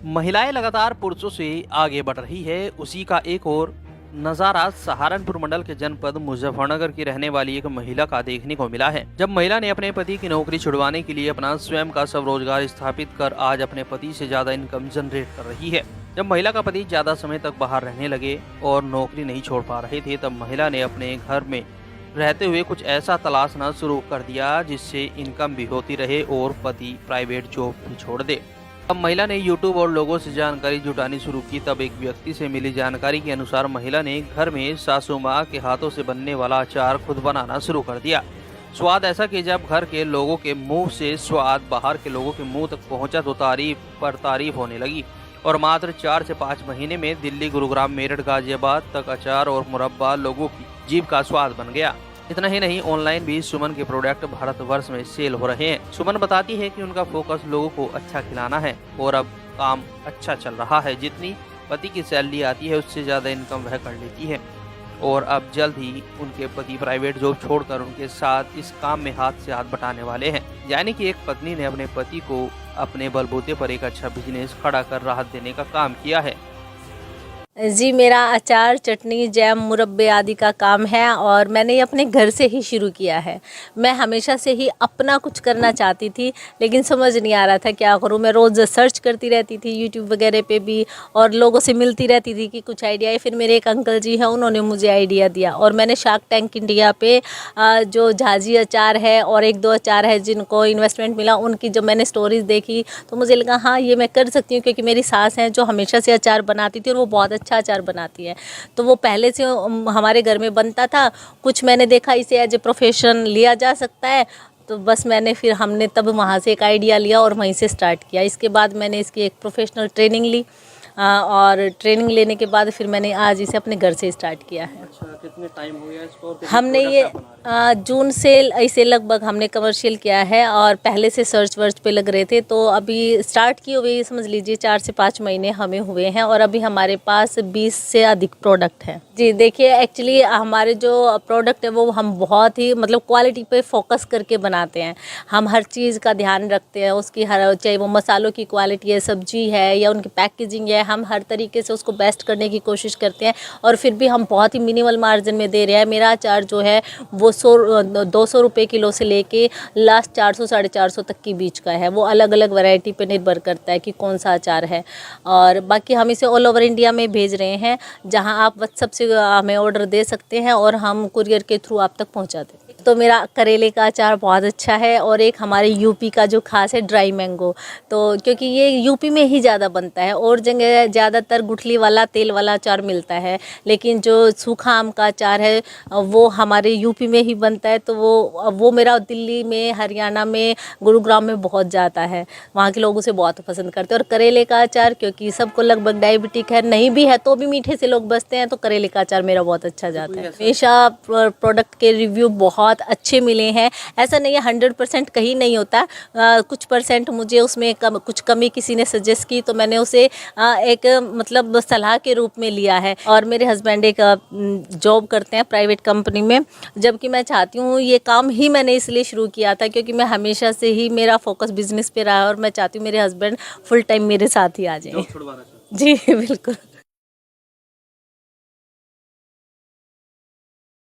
महिलाएं लगातार पुरुषों से आगे बढ़ रही है। उसी का एक और नजारा सहारनपुर मंडल के जनपद मुजफ्फरनगर की रहने वाली एक महिला का देखने को मिला है। जब महिला ने अपने पति की नौकरी छुड़वाने के लिए अपना स्वयं का स्वरोजगार स्थापित कर आज अपने पति से ज्यादा इनकम जनरेट कर रही है। जब महिला का पति ज्यादा समय तक बाहर रहने लगे और नौकरी नहीं छोड़ पा रहे थे, तब महिला ने अपने घर में रहते हुए कुछ ऐसा तलाशना शुरू कर दिया जिससे इनकम भी होती रहे और पति प्राइवेट जॉब भी छोड़ दे। अब महिला ने YouTube और लोगों से जानकारी जुटानी शुरू की। तब एक व्यक्ति से मिली जानकारी के अनुसार महिला ने घर में सासू माँ के हाथों से बनने वाला अचार खुद बनाना शुरू कर दिया। स्वाद ऐसा कि जब घर के लोगों के मुंह से स्वाद बाहर के लोगों के मुंह तक पहुंचा तो तारीफ पर तारीफ होने लगी और मात्र 4 से 5 महीने में दिल्ली, गुरुग्राम, मेरठ, गाजियाबाद तक अचार और मुरब्बा लोगों की जीभ का स्वाद बन गया। इतना ही नहीं, ऑनलाइन भी सुमन के प्रोडक्ट भारतवर्ष में सेल हो रहे हैं। सुमन बताती है कि उनका फोकस लोगों को अच्छा खिलाना है और अब काम अच्छा चल रहा है। जितनी पति की सैलरी आती है उससे ज्यादा इनकम वह कर लेती है और अब जल्द ही उनके पति प्राइवेट जॉब छोड़कर उनके साथ इस काम में हाथ से हाथ बटाने वाले हैं। यानी कि एक पत्नी ने अपने पति को अपने बलबूते पर एक अच्छा बिजनेस खड़ा कर राहत देने का काम किया है। जी, मेरा अचार, चटनी, जैम, मुरब्बे आदि का काम है और मैंने ये अपने घर से ही शुरू किया है। मैं हमेशा से ही अपना कुछ करना चाहती थी, लेकिन समझ नहीं आ रहा था क्या करूँ। मैं रोज़ सर्च करती रहती थी यूट्यूब वगैरह पे भी और लोगों से मिलती रहती थी कि कुछ आइडिया है। फिर मेरे एक अंकल जी हैं, उन्होंने मुझे आइडिया दिया और मैंने शार्क टैंक इंडिया पे जो झाजी अचार है और 1-2 अचार है जिनको इन्वेस्टमेंट मिला, उनकी जब मैंने स्टोरीज़ देखी तो मुझे लगा हाँ, ये मैं कर सकती हूँ, क्योंकि मेरी सास हैं जो हमेशा से अचार बनाती थी और वो बहुत अच्छा अचार बनाती है। तो वो पहले से हमारे घर में बनता था। कुछ मैंने देखा इसे एज ए प्रोफेशन लिया जा सकता है, तो बस हमने तब वहाँ से एक आइडिया लिया और वहीं से स्टार्ट किया। इसके बाद मैंने इसकी एक प्रोफेशनल ट्रेनिंग ली और ट्रेनिंग लेने के बाद फिर मैंने आज इसे अपने घर से स्टार्ट किया है। अच्छा, कितने टाइम हो गया इसको? हमने ये जून से इसे लगभग हमने कमर्शियल किया है और पहले से सर्च वर्च पे लग रहे थे, तो अभी स्टार्ट किए हुए समझ लीजिए 4 से 5 महीने हमें हुए हैं और अभी हमारे पास 20 से अधिक प्रोडक्ट हैं। जी देखिए, एक्चुअली हमारे जो प्रोडक्ट है वो हम बहुत ही क्वालिटी पे फोकस करके बनाते हैं। हम हर चीज़ का ध्यान रखते हैं, उसकी चाहे वो मसालों की क्वालिटी है, सब्जी है या उनकी पैकेजिंग है, हम हर तरीके से उसको बेस्ट करने की कोशिश करते हैं और फिर भी हम बहुत ही मिनिमल मार्जिन में दे रहे हैं। मेरा अचार जो है वो 200 रुपये किलो से लेके लास्ट 400-450 तक की बीच का है। वो अलग अलग वैरायटी पे निर्भर करता है कि कौन सा अचार है। और बाकी हम इसे ऑल ओवर इंडिया में भेज रहे हैं, जहां आप व्हाट्सएप से हमें ऑर्डर दे सकते हैं और हम कुरियर के थ्रू आप तक पहुंचा देते हैं। तो मेरा करेले का अचार बहुत अच्छा है और एक हमारे यूपी का जो खास है ड्राई मैंगो, तो क्योंकि ये यूपी में ही ज़्यादा बनता है और जगह ज़्यादातर गुठली वाला तेल वाला अचार मिलता है, लेकिन जो सूखा आम का अचार है वो हमारे यूपी में ही बनता है। तो वो मेरा दिल्ली में, हरियाणा में, गुरुग्राम में बहुत जाता है, वहाँ के लोग उसे बहुत पसंद करते हैं। और करेले का अचार क्योंकि सबको लगभग डायबिटिक है, नहीं भी है तो भी मीठे से लोग बचते हैं, तो करेले का अचार मेरा बहुत अच्छा जाता है। हमेशा प्रोडक्ट के रिव्यू बहुत अच्छे मिले हैं। ऐसा नहीं है 100% कहीं नहीं होता, कुछ परसेंट मुझे उसमें कुछ कमी किसी ने सजेस्ट की तो मैंने उसे एक सलाह के रूप में लिया है। और मेरे हस्बैंड एक जॉब करते हैं प्राइवेट कंपनी में, जबकि मैं चाहती हूँ ये काम ही मैंने इसलिए शुरू किया था क्योंकि मैं हमेशा से ही मेरा फोकस बिजनेस पे रहा है और मैं चाहती हूँ मेरे हस्बैंड फुल टाइम मेरे साथ ही आ जाएं। जी बिल्कुल।